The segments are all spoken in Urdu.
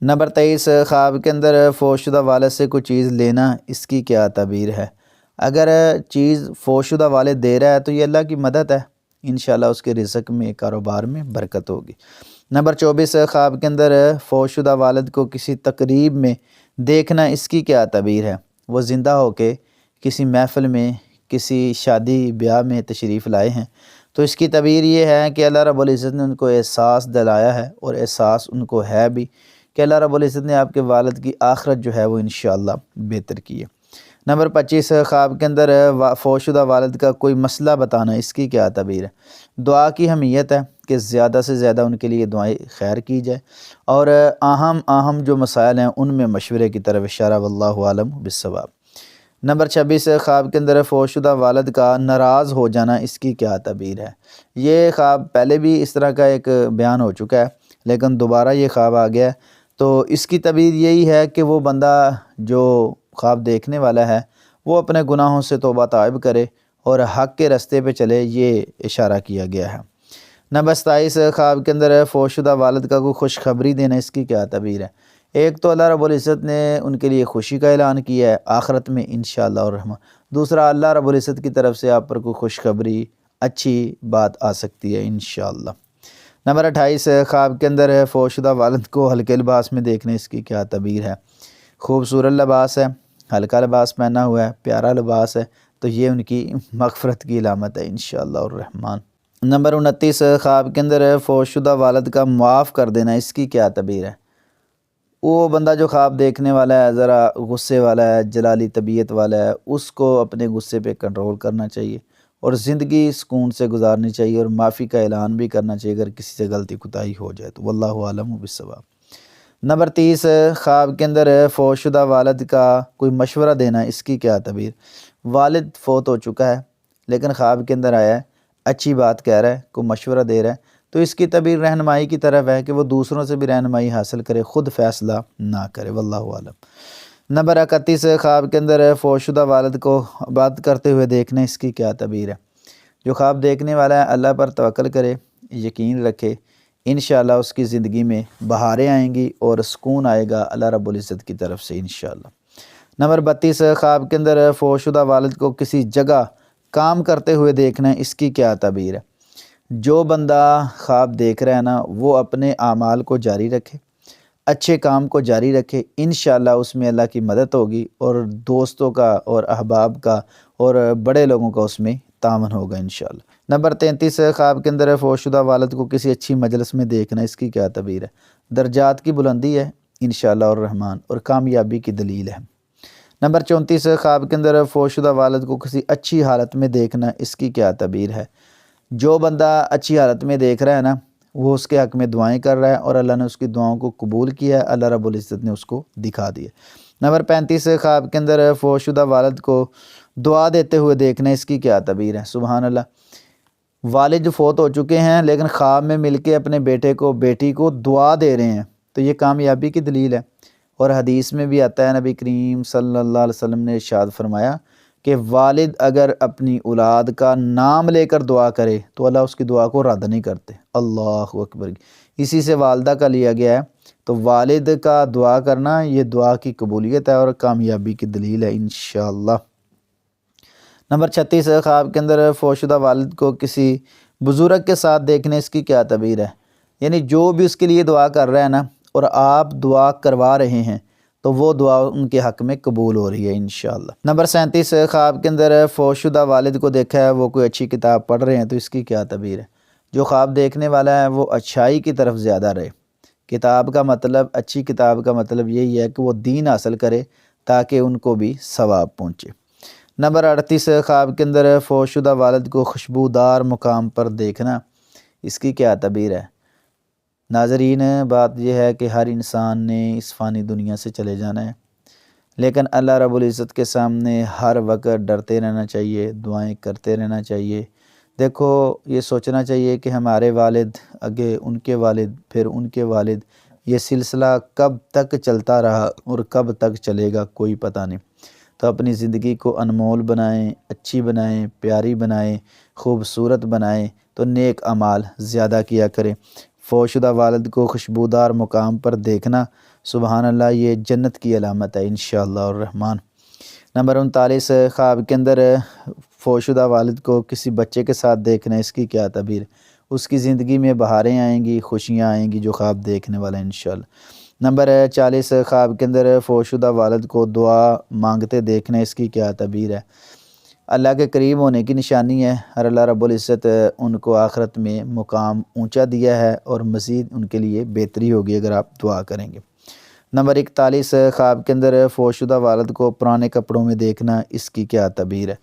نمبر 23، خواب کے اندر فوت شدہ والد سے کوئی چیز لینا، اس کی کیا تعبیر ہے؟ اگر چیز فوت شدہ والد دے رہا ہے تو یہ اللہ کی مدد ہے، انشاءاللہ اس کے رزق میں، کاروبار میں برکت ہوگی۔ نمبر 24، خواب کے اندر فوت شدہ والد کو کسی تقریب میں دیکھنا، اس کی کیا تعبیر ہے؟ وہ زندہ ہو کے کسی محفل میں، کسی شادی بیاہ میں تشریف لائے ہیں، تو اس کی تعبیر یہ ہے کہ اللہ رب العزت نے ان کو احساس دلایا ہے، اور احساس ان کو ہے بھی کہ اللہ رب العزت نے آپ کے والد کی آخرت جو ہے وہ انشاءاللہ بہتر کی ہے۔ نمبر 25، خواب کے اندر فوت شدہ والد کا کوئی مسئلہ بتانا، اس کی کیا تعبیر ہے؟ دعا کی اہمیت ہے کہ زیادہ سے زیادہ ان کے لیے دعائیں خیر کی جائے، اور اہم جو مسائل ہیں ان میں مشورے کی طرف اشارہ، واللہ عالم بالصواب۔ نمبر 26، خواب کے اندر فوت شدہ والد کا ناراض ہو جانا، اس کی کیا تعبیر ہے؟ یہ خواب پہلے بھی اس طرح کا ایک بیان ہو چکا ہے، لیکن دوبارہ یہ خواب آ گیا ہے، تو اس کی تعبیر یہی ہے کہ وہ بندہ جو خواب دیکھنے والا ہے وہ اپنے گناہوں سے توبہ طائب کرے اور حق کے رستے پہ چلے، یہ اشارہ کیا گیا ہے۔ نمبر 27، خواب کے اندر فوت شدہ والد کا کوئی خوشخبری دینا، اس کی کیا تعبیر ہے؟ ایک تو اللہ رب العزت نے ان کے لیے خوشی کا اعلان کیا ہے آخرت میں انشاءاللہ الرحمن، دوسرا اللہ رب العزت کی طرف سے آپ پر کوئی خوشخبری، اچھی بات آ سکتی ہے انشاءاللہ۔ نمبر 28، خواب کے اندر فوت شدہ والد کو ہلکے لباس میں دیکھنے، اس کی کیا تعبیر ہے؟ خوبصورت لباس ہے، ہلکا لباس پہنا ہوا ہے، پیارا لباس ہے، تو یہ ان کی مغفرت کی علامت ہے انشاءاللہ الرحمن۔ نمبر 29، خواب کے اندر فوت شدہ والد کا معاف کر دینا، اس کی کیا تعبیر ہے؟ وہ بندہ جو خواب دیکھنے والا ہے ذرا غصے والا ہے، جلالی طبیعت والا ہے، اس کو اپنے غصے پہ کنٹرول کرنا چاہیے اور زندگی سکون سے گزارنی چاہیے، اور معافی کا اعلان بھی کرنا چاہیے اگر کسی سے غلطی کوتاہی ہو جائے تو، واللہ عالم بالصواب۔ نمبر 30، خواب کے اندر فوت شدہ والد کا کوئی مشورہ دینا، اس کی کیا تعبیر؟ والد فوت ہو چکا ہے لیکن خواب کے اندر آیا ہے، اچھی بات کہہ رہا ہے، کوئی مشورہ دے رہا ہے، تو اس کی تعبیر رہنمائی کی طرف ہے کہ وہ دوسروں سے بھی رہنمائی حاصل کرے، خود فیصلہ نہ کرے، واللہ عالم۔ نمبر 31، خواب کے اندر فوت شدہ والد کو عبادت کرتے ہوئے دیکھنا، اس کی کیا تعبیر ہے؟ جو خواب دیکھنے والا ہے اللہ پر توکل کرے، یقین رکھے، انشاءاللہ اس کی زندگی میں بہاریں آئیں گی اور سکون آئے گا اللہ رب العزت کی طرف سے انشاءاللہ۔ نمبر 32، خواب کے اندر فوت شدہ والد کو کسی جگہ کام کرتے ہوئے دیکھنا، اس کی کیا تعبیر ہے؟ جو بندہ خواب دیکھ رہا ہے نا وہ اپنے اعمال کو جاری رکھے، اچھے کام کو جاری رکھے، انشاءاللہ اس میں اللہ کی مدد ہوگی، اور دوستوں کا اور احباب کا اور بڑے لوگوں کا اس میں تعاون ہوگا انشاءاللہ۔ نمبر 33، خواب کے اندر فوت شدہ والد کو کسی اچھی مجلس میں دیکھنا، اس کی کیا تعبیر ہے؟ درجات کی بلندی ہے انشاءاللہ الرحمن، اور کامیابی کی دلیل ہے۔ نمبر 34، خواب کے اندر فوت شدہ والد کو کسی اچھی حالت میں دیکھنا، اس کی کیا تعبیر ہے؟ جو بندہ اچھی حالت میں دیکھ رہا ہے نا وہ اس کے حق میں دعائیں کر رہا ہے، اور اللہ نے اس کی دعاؤں کو قبول کیا ہے، اللہ رب العزت نے اس کو دکھا دیا۔ نمبر 35، خواب کے اندر فوت شدہ والد کو دعا دیتے ہوئے دیکھنا، اس کی کیا تعبیر ہے؟ سبحان اللہ، والد جو فوت ہو چکے ہیں لیکن خواب میں مل کے اپنے بیٹے کو، بیٹی کو دعا دے رہے ہیں، تو یہ کامیابی کی دلیل ہے۔ اور حدیث میں بھی آتا ہے، نبی کریم صلی اللہ علیہ وسلم نے ارشاد فرمایا کہ والد اگر اپنی اولاد کا نام لے کر دعا کرے تو اللہ اس کی دعا کو رد نہیں کرتے، اللہ اکبر۔ اسی سے والدہ کا لیا گیا ہے، تو والد کا دعا کرنا یہ دعا کی قبولیت ہے اور کامیابی کی دلیل ہے انشاءاللہ۔ نمبر 36، خواب کے اندر فوت شدہ والد کو کسی بزرگ کے ساتھ دیکھنے، اس کی کیا تعبیر ہے؟ یعنی جو بھی اس کے لیے دعا کر رہا ہے نا اور آپ دعا کروا رہے ہیں تو وہ دعا ان کے حق میں قبول ہو رہی ہے انشاءاللہ۔ نمبر 37، خواب کے اندر فوت شدہ والد کو دیکھا ہے وہ کوئی اچھی کتاب پڑھ رہے ہیں، تو اس کی کیا تعبیر ہے؟ جو خواب دیکھنے والا ہے وہ اچھائی کی طرف زیادہ رہے، کتاب کا مطلب، اچھی کتاب کا مطلب یہی ہے کہ وہ دین حاصل کرے تاکہ ان کو بھی ثواب پہنچے۔ نمبر 38، خواب کے اندر فوت شدہ والد کو خوشبودار مقام پر دیکھنا، اس کی کیا تعبیر ہے؟ ناظرین، بات یہ ہے کہ ہر انسان نے اس فانی دنیا سے چلے جانا ہے، لیکن اللہ رب العزت کے سامنے ہر وقت ڈرتے رہنا چاہیے، دعائیں کرتے رہنا چاہیے۔ دیکھو یہ سوچنا چاہیے کہ ہمارے والد، آگے ان کے والد، پھر ان کے والد، یہ سلسلہ کب تک چلتا رہا اور کب تک چلے گا کوئی پتہ نہیں۔ تو اپنی زندگی کو انمول بنائیں، اچھی بنائیں، پیاری بنائیں، خوبصورت بنائیں، تو نیک اعمال زیادہ کیا کریں۔ فوشدہ والد کو خوشبودار مقام پر دیکھنا، سبحان اللہ، یہ جنت کی علامت ہے انشاءاللہ الرحمن۔ نمبر 39، خواب کے اندر فوشدہ والد کو کسی بچے کے ساتھ دیکھنا، اس کی کیا تعبیر؟ اس کی زندگی میں بہاریں آئیں گی، خوشیاں آئیں گی جو خواب دیکھنے والا ہے انشاءاللہ۔ نمبر 40، خواب کے اندر فوشدہ والد کو دعا مانگتے دیکھنا، اس کی کیا تعبیر ہے؟ اللہ کے قریب ہونے کی نشانی ہے، اور اللہ رب العزت ان کو آخرت میں مقام اونچا دیا ہے اور مزید ان کے لیے بہتری ہوگی اگر آپ دعا کریں گے۔ نمبر 41، خواب کے اندر فوشدہ والد کو پرانے کپڑوں میں دیکھنا، اس کی کیا تعبیر ہے؟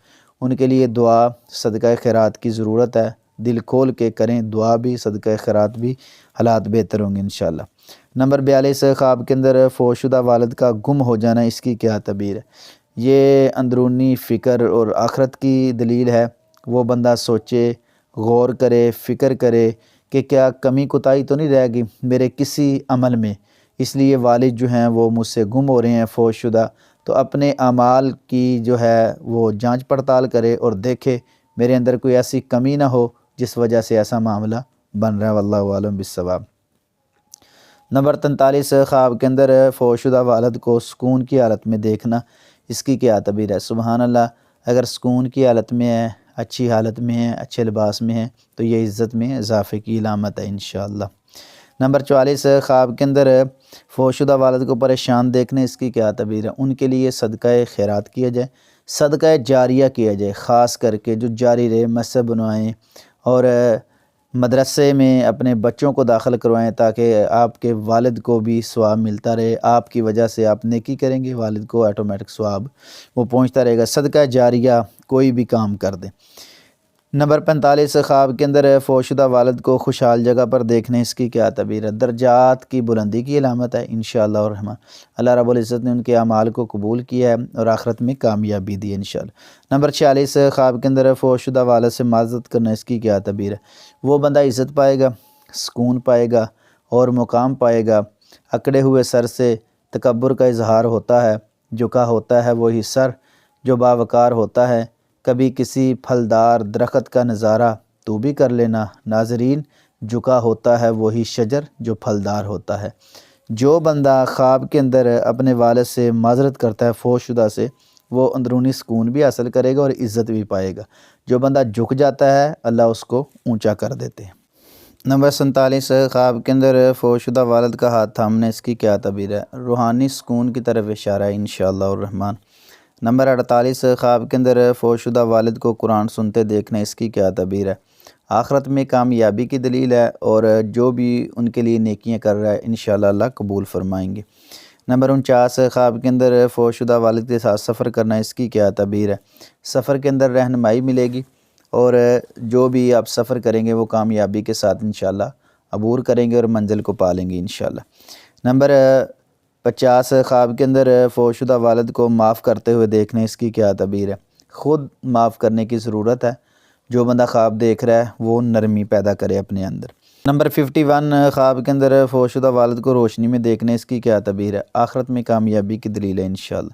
ان کے لیے دعا صدقہ خیرات کی ضرورت ہے، دل کھول کے کریں، دعا بھی صدقہ خیرات بھی، حالات بہتر ہوں گے انشاءاللہ۔ نمبر 42، خواب کے اندر فوشدہ والد کا گم ہو جانا، اس کی کیا تعبیر ہے؟ یہ اندرونی فکر اور آخرت کی دلیل ہے۔ وہ بندہ سوچے، غور کرے، فکر کرے کہ کیا کمی کوتاہی تو نہیں رہ گئی میرے کسی عمل میں، اس لیے والد جو ہیں وہ مجھ سے گم ہو رہے ہیں فوت شدہ، تو اپنے اعمال کی جو ہے وہ جانچ پڑتال کرے اور دیکھے میرے اندر کوئی ایسی کمی نہ ہو جس وجہ سے ایسا معاملہ بن رہا ہے، واللہ عالم بالصواب۔ نمبر 43، خواب کے اندر فوت شدہ والد کو سکون کی حالت میں دیکھنا، اس کی کیا تعبیر ہے؟ سبحان اللہ، اگر سکون کی حالت میں ہے، اچھی حالت میں ہے، اچھے لباس میں ہے، تو یہ عزت میں اضافے کی علامت ہے انشاءاللہ۔ نمبر 44، خواب کے اندر فوت شدہ والد کو پریشان دیکھنے، اس کی کیا تعبیر ہے؟ ان کے لیے صدقہ خیرات کیا جائے، صدقہ جاریہ کیا جائے، خاص کر کے جو جاری رہے، مسجد بنوائیں اور مدرسے میں اپنے بچوں کو داخل کروائیں تاکہ آپ کے والد کو بھی ثواب ملتا رہے، آپ کی وجہ سے آپ نیکی کریں گے، والد کو آٹومیٹک ثواب وہ پہنچتا رہے گا، صدقہ جاریہ کوئی بھی کام کر دیں۔ نمبر 45، خواب کے اندر فوت شدہ والد کو خوشحال جگہ پر دیکھنے، اس کی کیا تعبیر ہے؟ درجات کی بلندی کی علامت ہے انشاءاللہ الرحمن۔ اللہ رب العزت نے ان کے اعمال کو قبول کیا ہے اور آخرت میں کامیابی دی ہے انشاءاللہ۔ نمبر 46، خواب کے اندر فوت شدہ والد سے معذرت کرنا، اس کی کیا تعبیر ہے؟ وہ بندہ عزت پائے گا، سکون پائے گا اور مقام پائے گا۔ اکڑے ہوئے سر سے تکبر کا اظہار ہوتا ہے، جھکا ہوتا ہے وہی سر جو باوقار ہوتا ہے۔ کبھی کسی پھلدار درخت کا نظارہ تو بھی کر لینا ناظرین، جھکا ہوتا ہے وہی شجر جو پھلدار ہوتا ہے۔ جو بندہ خواب کے اندر اپنے والد سے معذرت کرتا ہے فوت شدہ سے، وہ اندرونی سکون بھی حاصل کرے گا اور عزت بھی پائے گا۔ جو بندہ جھک جاتا ہے اللہ اس کو اونچا کر دیتے ہیں۔ نمبر 47، خواب کے اندر فوت شدہ والد کا ہاتھ تھامنا، اس کی کیا تعبیر ہے؟ روحانی سکون کی طرف اشارہ ہے انشاءاللہ الرحمن۔ نمبر 48، خواب کے اندر فوت شدہ والد کو قرآن سنتے دیکھنا، اس کی کیا تعبیر ہے؟ آخرت میں کامیابی کی دلیل ہے اور جو بھی ان کے لیے نیکیاں کر رہا ہے انشاءاللہ اللہ قبول فرمائیں گے۔ نمبر 49، خواب کے اندر فوت شدہ والد کے ساتھ سفر کرنا، اس کی کیا تعبیر ہے؟ سفر کے اندر رہنمائی ملے گی اور جو بھی آپ سفر کریں گے وہ کامیابی کے ساتھ انشاءاللہ عبور کریں گے اور منزل کو پالیں گے انشاءاللہ۔ نمبر 50، خواب کے اندر فوت شدہ والد کو معاف کرتے ہوئے دیکھنا، اس کی کیا تعبیر ہے؟ خود معاف کرنے کی ضرورت ہے، جو بندہ خواب دیکھ رہا ہے وہ نرمی پیدا کرے اپنے اندر۔ نمبر 51، خواب کے اندر فوت شدہ والد کو روشنی میں دیکھنا، اس کی کیا تعبیر ہے؟ آخرت میں کامیابی کی دلیل ہے انشاءاللہ۔